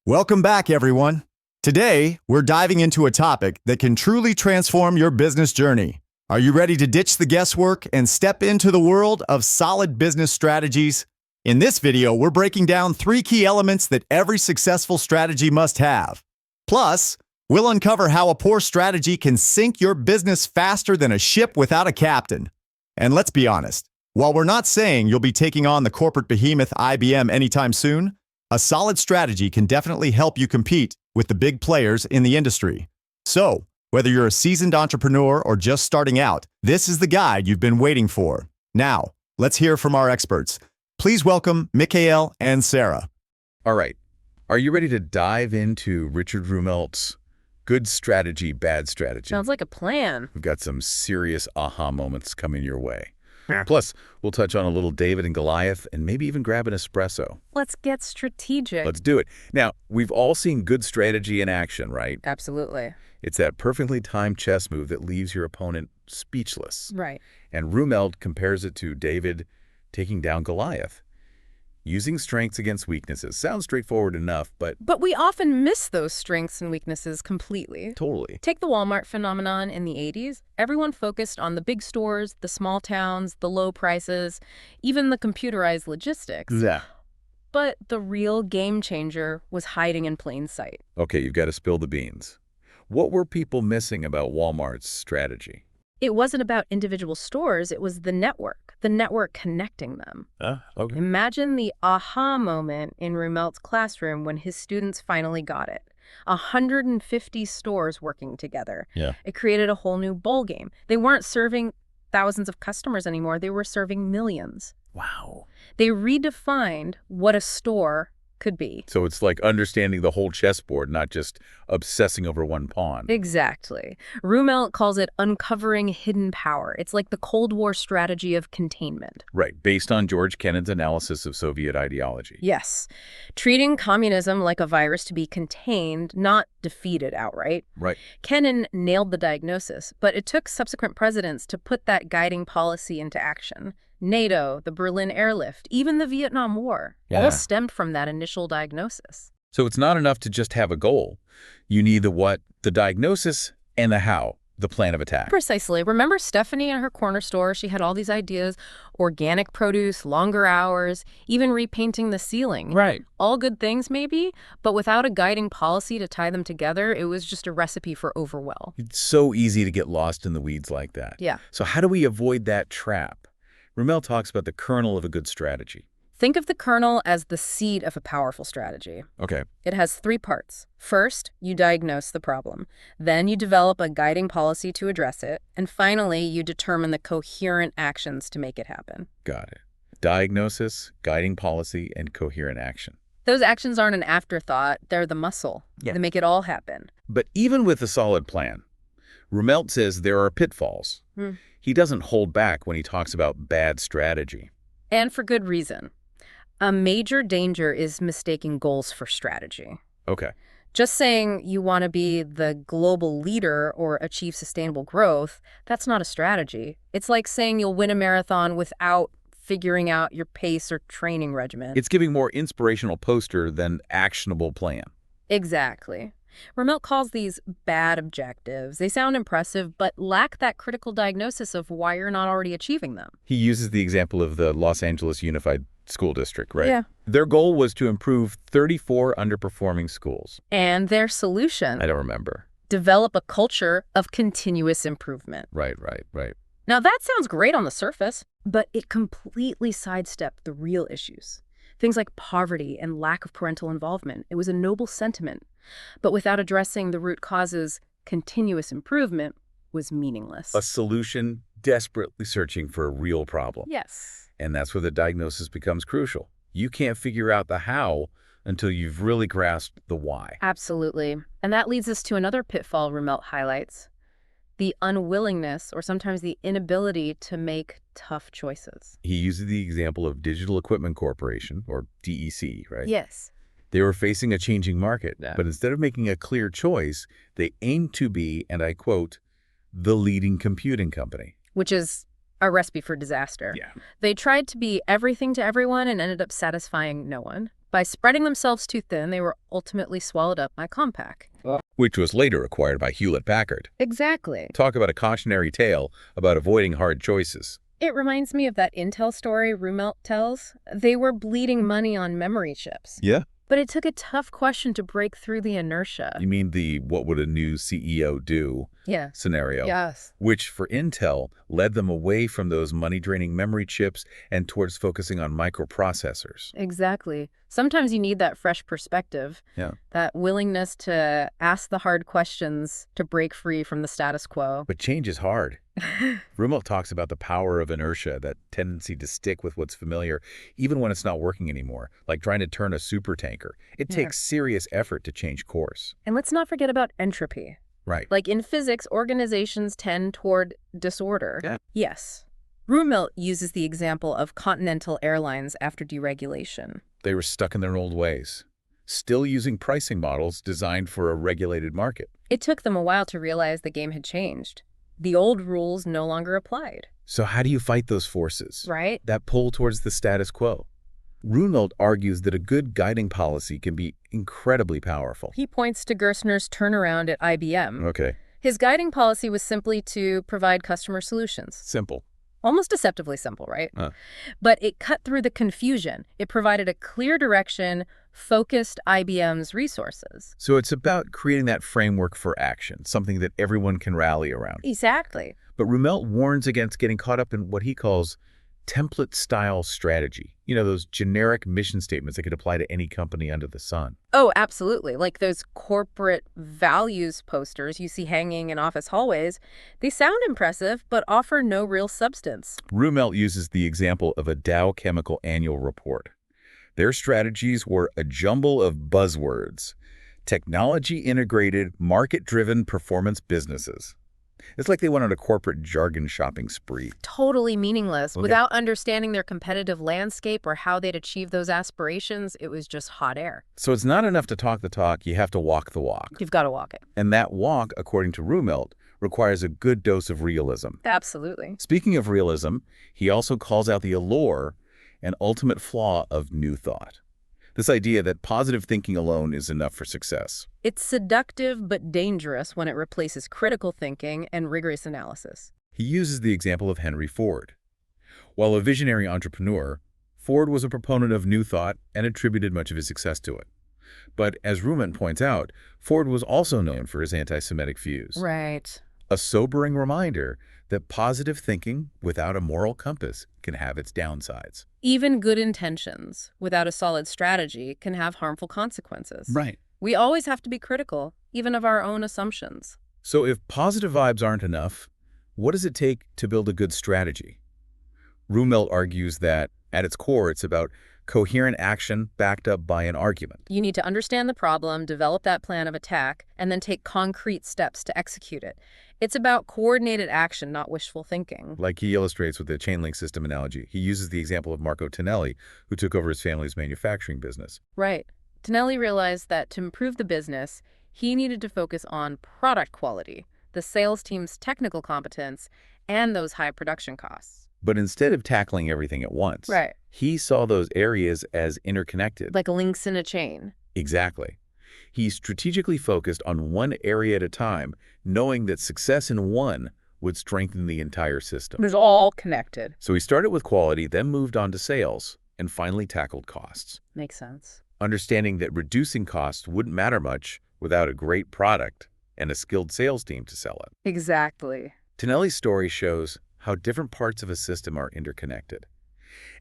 Welcome back, everyone. Today, we're diving into a topic that can truly transform your business journey. Are you ready to ditch the guesswork and step into the world of solid business strategies? In this video, we're breaking down 3 key elements that every successful strategy must have. Plus, we'll uncover how a poor strategy can sink your business faster than a ship without a captain. And let's be honest, while we're not saying you'll be taking on the corporate behemoth IBM anytime soon, a solid strategy can definitely help you compete with the big players in the industry. So, whether you're a seasoned entrepreneur or just starting out, this is the guide you've been waiting for. Now, let's hear from our experts. Please welcome Mikael and Sarah. All right. Are you ready to dive into Richard Rumelt's Good Strategy, Bad Strategy? Sounds like a plan. We've got some serious aha moments coming your way. Yeah. Plus, we'll touch on a little David and Goliath and maybe even grab an espresso. Let's get strategic. Let's do it. Now, we've all seen good strategy in action, right? Absolutely. It's that perfectly timed chess move that leaves your opponent speechless. Right. And Rumelt compares it to David taking down Goliath. Using strengths against weaknesses. Sounds straightforward enough, but we often miss those strengths and weaknesses completely. Totally. Take the Walmart phenomenon in the 80s. Everyone focused on the big stores, the small towns, the low prices, even the computerized logistics. Yeah. But the real game changer was hiding in plain sight. Okay, you've got to spill the beans. What were people missing about Walmart's strategy? It wasn't about individual stores, it was the network connecting them. Okay. Imagine the aha moment in Rumelt's classroom when his students finally got it. 150 stores working together. Yeah. It created a whole new ballgame. They weren't serving thousands of customers anymore, they were serving millions. Wow. They redefined what a store could be. So it's like understanding the whole chessboard, not just obsessing over one pawn. Exactly. Rumelt calls it uncovering hidden power. It's like the Cold War strategy of containment. Right, based on George Kennan's analysis of Soviet ideology. Yes. Treating communism like a virus to be contained, not defeated outright. Right. Kennan nailed the diagnosis, but it took subsequent presidents to put that guiding policy into action. NATO, the Berlin airlift, even the Vietnam War, all stemmed from that initial diagnosis. So it's not enough to just have a goal. You need the what, the diagnosis, and the how, the plan of attack. Precisely. Remember Stephanie in her corner store? She had all these ideas, organic produce, longer hours, even repainting the ceiling. Right. All good things maybe, but without a guiding policy to tie them together, it was just a recipe for overwhelm. It's so easy to get lost in the weeds like that. Yeah. So how do we avoid that trap? Rumelt talks about the kernel of a good strategy. Think of the kernel as the seed of a powerful strategy. Okay. It has 3 parts. First, you diagnose the problem. Then you develop a guiding policy to address it. And finally, you determine the coherent actions to make it happen. Got it. Diagnosis, guiding policy, and coherent action. Those actions aren't an afterthought. They're the muscle. Yeah. They make it all happen. But even with a solid plan, Rumelt says there are pitfalls. He doesn't hold back when he talks about bad strategy. And for good reason. A major danger is mistaking goals for strategy. Okay. Just saying you want to be the global leader or achieve sustainable growth, that's not a strategy. It's like saying you'll win a marathon without figuring out your pace or training regimen. It's giving more inspirational poster than actionable plan. Exactly. Rumelt calls these bad objectives. They sound impressive, but lack that critical diagnosis of why you're not already achieving them. He uses the example of the Los Angeles Unified School District, right? Yeah. Their goal was to improve 34 underperforming schools. And their solution? I don't remember. Develop a culture of continuous improvement. Right. Now that sounds great on the surface, but it completely sidestepped the real issues. Things like poverty and lack of parental involvement. It was a noble sentiment, but without addressing the root causes, continuous improvement was meaningless. A solution desperately searching for a real problem. Yes. And that's where the diagnosis becomes crucial. You can't figure out the how until you've really grasped the why. Absolutely. And that leads us to another pitfall Rumelt highlights. The unwillingness, or sometimes the inability, to make tough choices. He uses the example of Digital Equipment Corporation, or DEC, right? Yes. They were facing a changing market, Yeah. but instead of making a clear choice, they aimed to be, and I quote, the leading computing company. Which is a recipe for disaster. Yeah. They tried to be everything to everyone and ended up satisfying no one. By spreading themselves too thin, they were ultimately swallowed up by Compaq. Which was later acquired by Hewlett-Packard. Exactly. Talk about a cautionary tale about avoiding hard choices. It reminds me of that Intel story Rumelt tells. They were bleeding money on memory chips. Yeah? But it took a tough question to break through the inertia. You mean the what would a new CEO do scenario? Yes. Which for Intel led them away from those money-draining memory chips and towards focusing on microprocessors. Exactly. Sometimes you need that fresh perspective, that willingness to ask the hard questions to break free from the status quo. But change is hard. Rumelt talks about the power of inertia, that tendency to stick with what's familiar, even when it's not working anymore, like trying to turn a supertanker. It takes serious effort to change course. And let's not forget about entropy. Right. Like in physics, organizations tend toward disorder. Yeah. Yes. Rumelt uses the example of Continental Airlines after deregulation. They were stuck in their old ways, still using pricing models designed for a regulated market. It took them a while to realize the game had changed. The old rules no longer applied. So how do you fight those forces? Right? That pull towards the status quo. Rumelt argues that a good guiding policy can be incredibly powerful. He points to Gerstner's turnaround at IBM. Okay. His guiding policy was simply to provide customer solutions. Simple. Almost deceptively simple, right? But it cut through the confusion. It provided a clear direction, focused IBM's resources. So it's about creating that framework for action, something that everyone can rally around. Exactly. But Rumelt warns against getting caught up in what he calls template-style strategy. You know, those generic mission statements that could apply to any company under the sun. Oh, absolutely. Like those corporate values posters you see hanging in office hallways. They sound impressive, but offer no real substance. Rumelt uses the example of a Dow Chemical annual report. Their strategies were a jumble of buzzwords: technology-integrated, market-driven performance businesses. It's like they went on a corporate jargon shopping spree. Totally meaningless. Okay. Without understanding their competitive landscape or how they'd achieve those aspirations, it was just hot air. So it's not enough to talk the talk, you have to walk the walk. You've got to walk it. And that walk, according to Rumelt, requires a good dose of realism. Absolutely. Speaking of realism, he also calls out the allure and ultimate flaw of new thought. This idea that positive thinking alone is enough for success. It's seductive but dangerous when it replaces critical thinking and rigorous analysis. He uses the example of Henry Ford. While a visionary entrepreneur, Ford was a proponent of new thought and attributed much of his success to it. But as Rumelt points out, Ford was also known for his anti-Semitic views. Right. A sobering reminder that positive thinking without a moral compass can have its downsides. Even good intentions without a solid strategy can have harmful consequences. Right. We always have to be critical, even of our own assumptions. So if positive vibes aren't enough, what does it take to build a good strategy? Rumelt argues that, at its core, it's about coherent action backed up by an argument. You need to understand the problem, develop that plan of attack, and then take concrete steps to execute it. It's about coordinated action, not wishful thinking. Like he illustrates with the chain link system analogy. He uses the example of Marco Tonelli, who took over his family's manufacturing business. Right. Tonelli realized that to improve the business, he needed to focus on product quality, the sales team's technical competence, and those high production costs. But instead of tackling everything at once, Right. he saw those areas as interconnected. Like links in a chain. Exactly. He strategically focused on one area at a time, knowing that success in one would strengthen the entire system. It was all connected. So he started with quality, then moved on to sales, and finally tackled costs. Makes sense. Understanding that reducing costs wouldn't matter much without a great product and a skilled sales team to sell it. Exactly. Tonelli's story shows how different parts of a system are interconnected.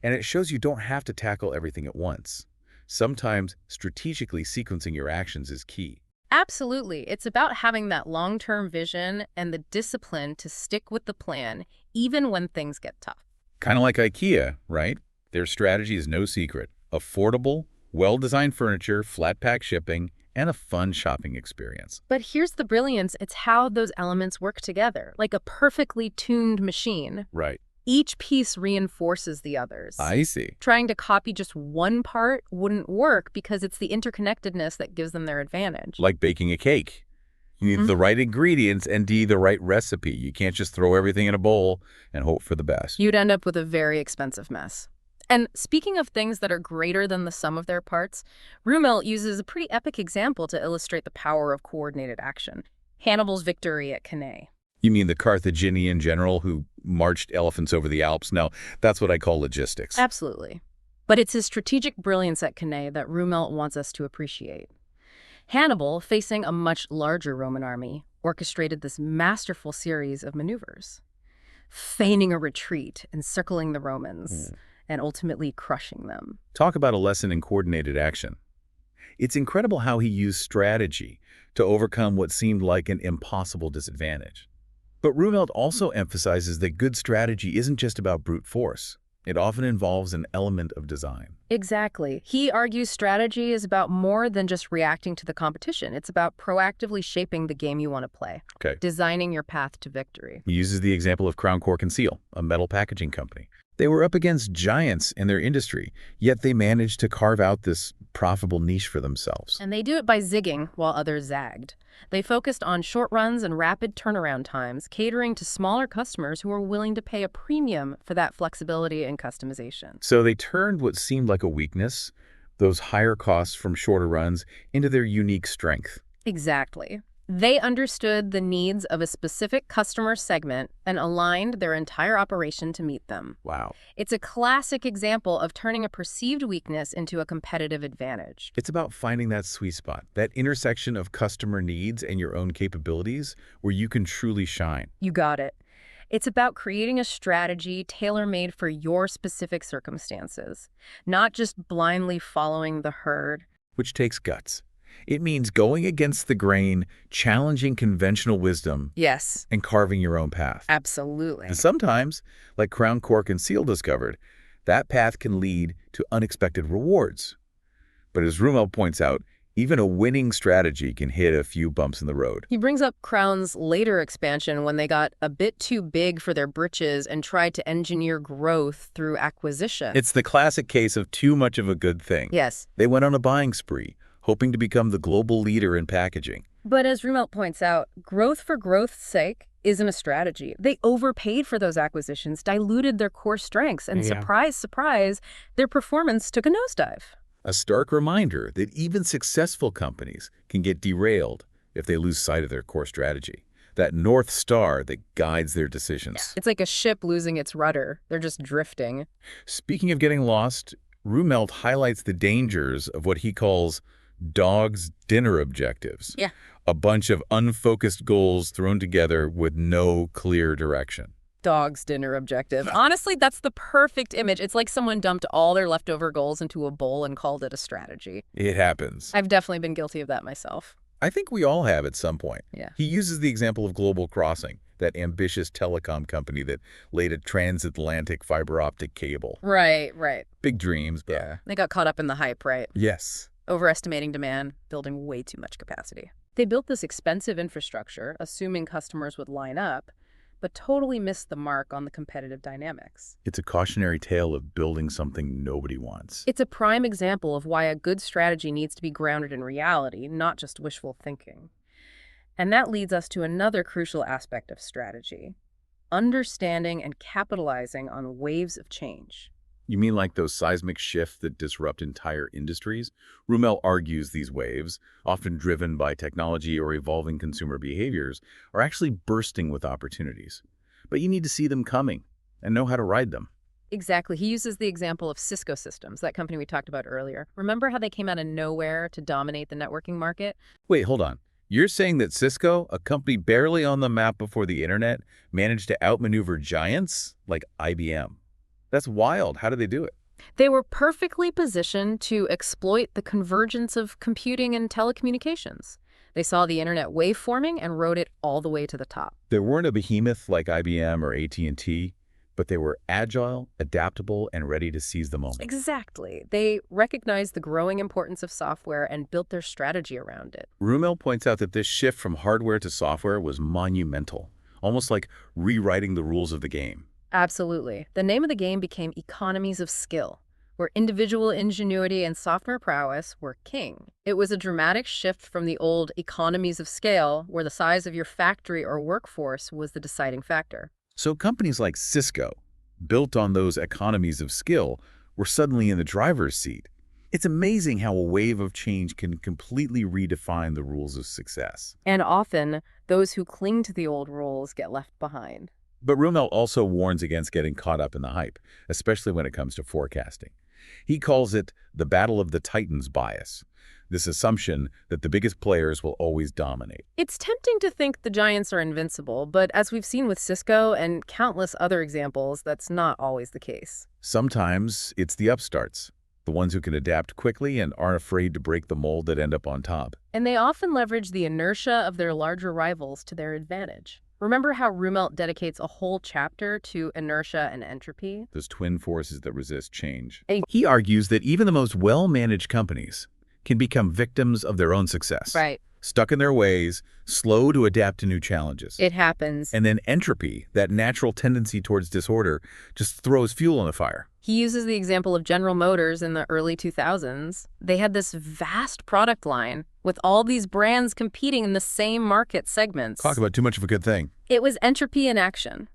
And it shows you don't have to tackle everything at once. Sometimes strategically sequencing your actions is key. Absolutely. It's about having that long-term vision and the discipline to stick with the plan, even when things get tough. Kind of like IKEA, right? Their strategy is no secret. Affordable, well-designed furniture, flat-pack shipping, and a fun shopping experience. But here's the brilliance. It's how those elements work together, like a perfectly tuned machine. Right. Each piece reinforces the others. I see. Trying to copy just one part wouldn't work because it's the interconnectedness that gives them their advantage. Like baking a cake. You need the right ingredients and the right recipe. You can't just throw everything in a bowl and hope for the best. You'd end up with a very expensive mess. And speaking of things that are greater than the sum of their parts, Rommel uses a pretty epic example to illustrate the power of coordinated action. Hannibal's victory at Cannae. You mean the Carthaginian general who marched elephants over the Alps? No, that's what I call logistics. Absolutely. But it's his strategic brilliance at Cannae that Rommel wants us to appreciate. Hannibal, facing a much larger Roman army, orchestrated this masterful series of maneuvers, feigning a retreat, encircling the Romans, and ultimately crushing them. Talk about a lesson in coordinated action. It's incredible how he used strategy to overcome what seemed like an impossible disadvantage. But Rommel also emphasizes that good strategy isn't just about brute force. It often involves an element of design. Exactly. He argues strategy is about more than just reacting to the competition. It's about proactively shaping the game you want to play, designing your path to victory. He uses the example of Crown Cork and Seal, a metal packaging company. They were up against giants in their industry, yet they managed to carve out this profitable niche for themselves. And they do it by zigging while others zagged. They focused on short runs and rapid turnaround times, catering to smaller customers who were willing to pay a premium for that flexibility and customization. So they turned what seemed like a weakness, those higher costs from shorter runs, into their unique strength. Exactly. They understood the needs of a specific customer segment and aligned their entire operation to meet them. Wow. It's a classic example of turning a perceived weakness into a competitive advantage. It's about finding that sweet spot, that intersection of customer needs and your own capabilities where you can truly shine. You got it. It's about creating a strategy tailor-made for your specific circumstances, not just blindly following the herd. Which takes guts. It means going against the grain, challenging conventional wisdom, Yes, and carving your own path. absolutely. And sometimes, like Crown Cork and Seal discovered, that path can lead to unexpected rewards. But as Rommel points out, even a winning strategy can hit a few bumps in the road. He brings up Crown's later expansion when they got a bit too big for their britches and tried to engineer growth through acquisition. It's the classic case of too much of a good thing. Yes. They went on a buying spree, hoping to become the global leader in packaging. But as Rommel points out, growth for growth's sake isn't a strategy. They overpaid for those acquisitions, diluted their core strengths, and surprise, surprise, their performance took a nosedive. A stark reminder that even successful companies can get derailed if they lose sight of their core strategy, that North Star that guides their decisions. It's like a ship losing its rudder. They're just drifting. Speaking of getting lost, Rommel highlights the dangers of what he calls dog's dinner objectives. Yeah. A bunch of unfocused goals thrown together with no clear direction. Dog's dinner objective. Honestly, that's the perfect image. It's like someone dumped all their leftover goals into a bowl and called it a strategy. It happens. I've definitely been guilty of that myself. I think we all have at some point. Yeah. He uses the example of Global Crossing, that ambitious telecom company that laid a transatlantic fiber optic cable. Right. Big dreams, but They got caught up in the hype, right? yes. Overestimating demand, building way too much capacity. They built this expensive infrastructure, assuming customers would line up, but totally missed the mark on the competitive dynamics. It's a cautionary tale of building something nobody wants. It's a prime example of why a good strategy needs to be grounded in reality, not just wishful thinking. And that leads us to another crucial aspect of strategy: understanding and capitalizing on waves of change. You mean like those seismic shifts that disrupt entire industries? Rommel argues these waves, often driven by technology or evolving consumer behaviors, are actually bursting with opportunities. But you need to see them coming and know how to ride them. Exactly. He uses the example of Cisco Systems, that company we talked about earlier. Remember how they came out of nowhere to dominate the networking market? Wait, hold on. You're saying that Cisco, a company barely on the map before the internet, managed to outmaneuver giants like IBM? That's wild. How did they do it? They were perfectly positioned to exploit the convergence of computing and telecommunications. They saw the internet wave forming and rode it all the way to the top. They weren't a behemoth like IBM or AT&T, but they were agile, adaptable, and ready to seize the moment. Exactly. They recognized the growing importance of software and built their strategy around it. Rommel points out that this shift from hardware to software was monumental, almost like rewriting the rules of the game. Absolutely. The name of the game became economies of skill, where individual ingenuity and software prowess were king. It was a dramatic shift from the old economies of scale, where the size of your factory or workforce was the deciding factor. So companies like Cisco, built on those economies of skill, were suddenly in the driver's seat. It's amazing how a wave of change can completely redefine the rules of success. And often, those who cling to the old rules get left behind. But Rumelt also warns against getting caught up in the hype, especially when it comes to forecasting. He calls it the battle of the titans bias, this assumption that the biggest players will always dominate. It's tempting to think the giants are invincible, but as we've seen with Cisco and countless other examples, that's not always the case. Sometimes it's the upstarts, the ones who can adapt quickly and aren't afraid to break the mold that end up on top. And they often leverage the inertia of their larger rivals to their advantage. Remember how Rumelt dedicates a whole chapter to inertia and entropy? Those twin forces that resist change. And- He argues that even the most well-managed companies can become victims of their own success. Right. Stuck in their ways, slow to adapt to new challenges. It happens. And then entropy, that natural tendency towards disorder, just throws fuel on the fire. He uses the example of General Motors in the early 2000s. They had this vast product line with all these brands competing in the same market segments. Talk about too much of a good thing. It was entropy in action,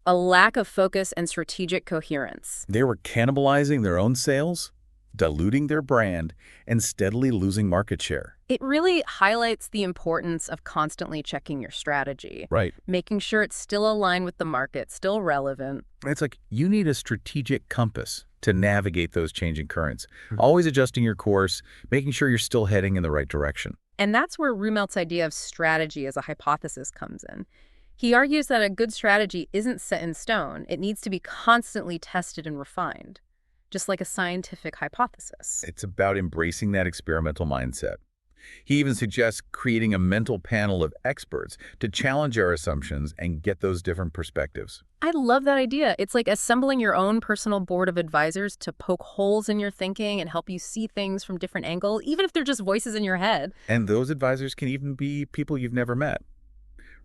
a lack of focus and strategic coherence. They were cannibalizing their own sales, diluting their brand, and steadily losing market share. It really highlights the importance of constantly checking your strategy, Right. making sure it's still aligned with the market, still relevant. It's like you need a strategic compass to navigate those changing currents, always adjusting your course, making sure you're still heading in the right direction. And that's where Rumelt's idea of strategy as a hypothesis comes in. He argues that a good strategy isn't set in stone. It needs to be constantly tested and refined, just like a scientific hypothesis. It's about embracing that experimental mindset. He even suggests creating a mental panel of experts to challenge our assumptions and get those different perspectives. I love that idea. It's like assembling your own personal board of advisors to poke holes in your thinking and help you see things from different angles, even if they're just voices in your head. And those advisors can even be people you've never met.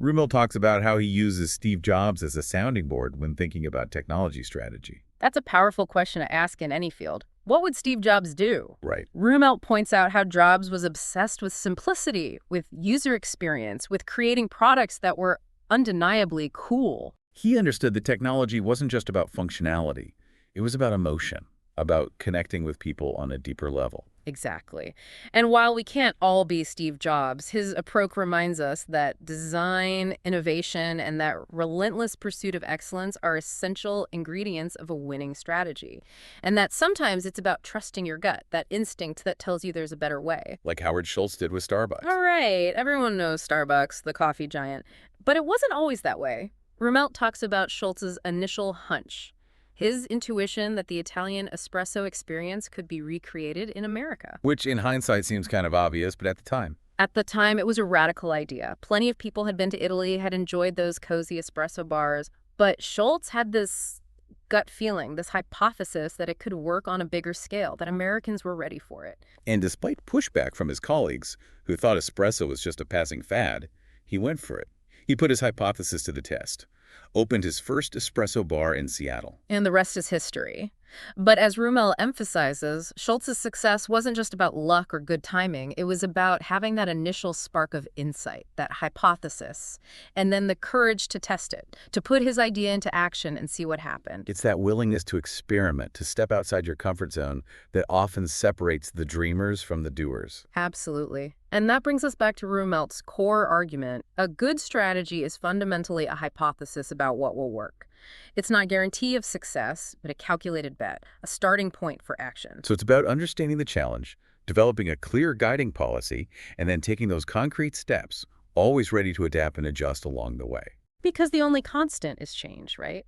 Rumel talks about how he uses Steve Jobs as a sounding board when thinking about technology strategy. That's a powerful question to ask in any field. What would Steve Jobs do? Right. Rumelt points out how Jobs was obsessed with simplicity, with user experience, with creating products that were undeniably cool. He understood that technology wasn't just about functionality. It was about emotion, about connecting with people on a deeper level. Exactly. And while we can't all be Steve Jobs, his approach reminds us that design, innovation, and that relentless pursuit of excellence are essential ingredients of a winning strategy. And that sometimes it's about trusting your gut, that instinct that tells you there's a better way. Like Howard Schultz did with Starbucks. All right, everyone knows Starbucks, the coffee giant. But it wasn't always that way. Rumelt talks about Schultz's initial hunch. His intuition that the Italian espresso experience could be recreated in America. Which in hindsight seems kind of obvious, but at the time. At the time, it was a radical idea. Plenty of people had been to Italy, had enjoyed those cozy espresso bars. But Schultz had this gut feeling, this hypothesis that it could work on a bigger scale, that Americans were ready for it. And despite pushback from his colleagues, who thought espresso was just a passing fad, he went for it. He put his hypothesis to the test. Opened his first espresso bar in Seattle. And the rest is history. But as Rumel emphasizes, Schultz's success wasn't just about luck or good timing. It was about having that initial spark of insight, that hypothesis, and then the courage to test it, to put his idea into action and see what happened. It's that willingness to experiment, to step outside your comfort zone that often separates the dreamers from the doers. Absolutely. And that brings us back to Rumelt's core argument. A good strategy is fundamentally a hypothesis about what will work. It's not a guarantee of success, but a calculated bet, a starting point for action. So it's about understanding the challenge, developing a clear guiding policy, and then taking those concrete steps, always ready to adapt and adjust along the way. Because the only constant is change, right?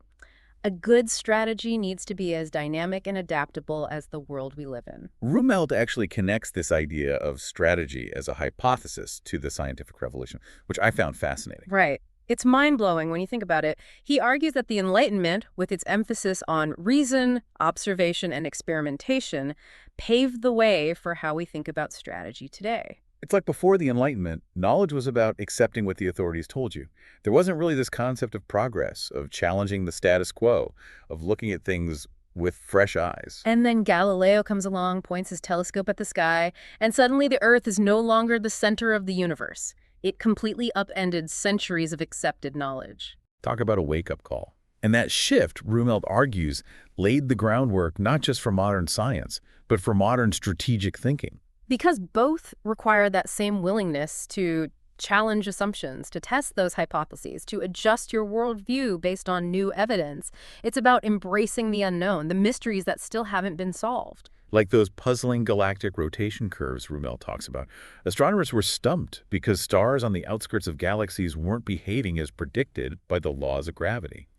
A good strategy needs to be as dynamic and adaptable as the world we live in. Rumelt actually connects this idea of strategy as a hypothesis to the scientific revolution, which I found fascinating. Right. It's mind-blowing when you think about it. He argues that the Enlightenment, with its emphasis on reason, observation, and experimentation, paved the way for how we think about strategy today. It's like before the Enlightenment, knowledge was about accepting what the authorities told you. There wasn't really this concept of progress, of challenging the status quo, of looking at things with fresh eyes. And then Galileo comes along, points his telescope at the sky, and suddenly the Earth is no longer the center of the universe. It completely upended centuries of accepted knowledge. Talk about a wake-up call. And that shift, Rumelt argues, laid the groundwork not just for modern science, but for modern strategic thinking. Because both require that same willingness to challenge assumptions, to test those hypotheses, to adjust your worldview based on new evidence. It's about embracing the unknown, the mysteries that still haven't been solved. Like those puzzling galactic rotation curves Rumelt talks about, astronomers were stumped because stars on the outskirts of galaxies weren't behaving as predicted by the laws of gravity.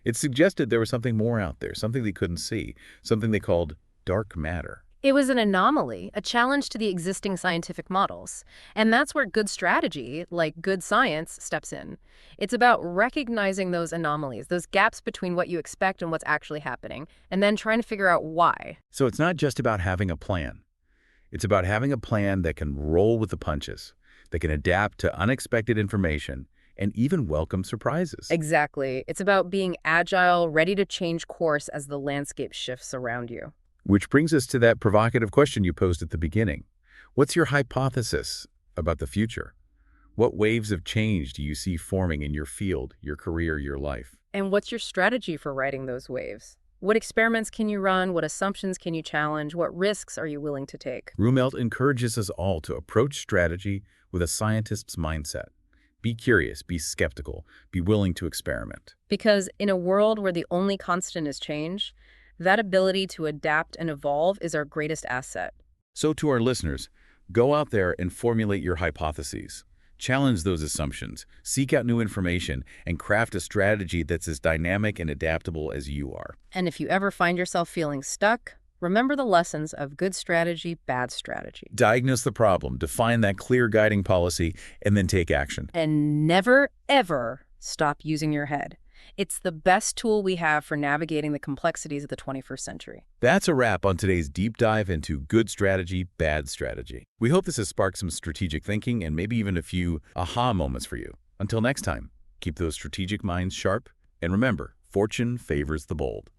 It suggested there was something more out there, something they couldn't see, something they called dark matter. It was an anomaly, a challenge to the existing scientific models. And that's where good strategy, like good science, steps in. It's about recognizing those anomalies, those gaps between what you expect and what's actually happening, and then trying to figure out why. So it's not just about having a plan. It's about having a plan that can roll with the punches, that can adapt to unexpected information, and even welcome surprises. Exactly. It's about being agile, ready to change course as the landscape shifts around you. Which brings us to that provocative question you posed at the beginning. What's your hypothesis about the future? What waves of change do you see forming in your field, your career, your life? And what's your strategy for riding those waves? What experiments can you run? What assumptions can you challenge? What risks are you willing to take? Rumelt encourages us all to approach strategy with a scientist's mindset. Be curious, be skeptical, be willing to experiment. Because in a world where the only constant is change, that ability to adapt and evolve is our greatest asset. So to our listeners, go out there and formulate your hypotheses. Challenge those assumptions, seek out new information, and craft a strategy that's as dynamic and adaptable as you are. And if you ever find yourself feeling stuck, remember the lessons of good strategy, bad strategy. Diagnose the problem, define that clear guiding policy, and then take action. And never, ever stop using your head. It's the best tool we have for navigating the complexities of the 21st century. That's a wrap on today's deep dive into good strategy, bad strategy. We hope this has sparked some strategic thinking and maybe even a few aha moments for you. Until next time, keep those strategic minds sharp, and remember, fortune favors the bold.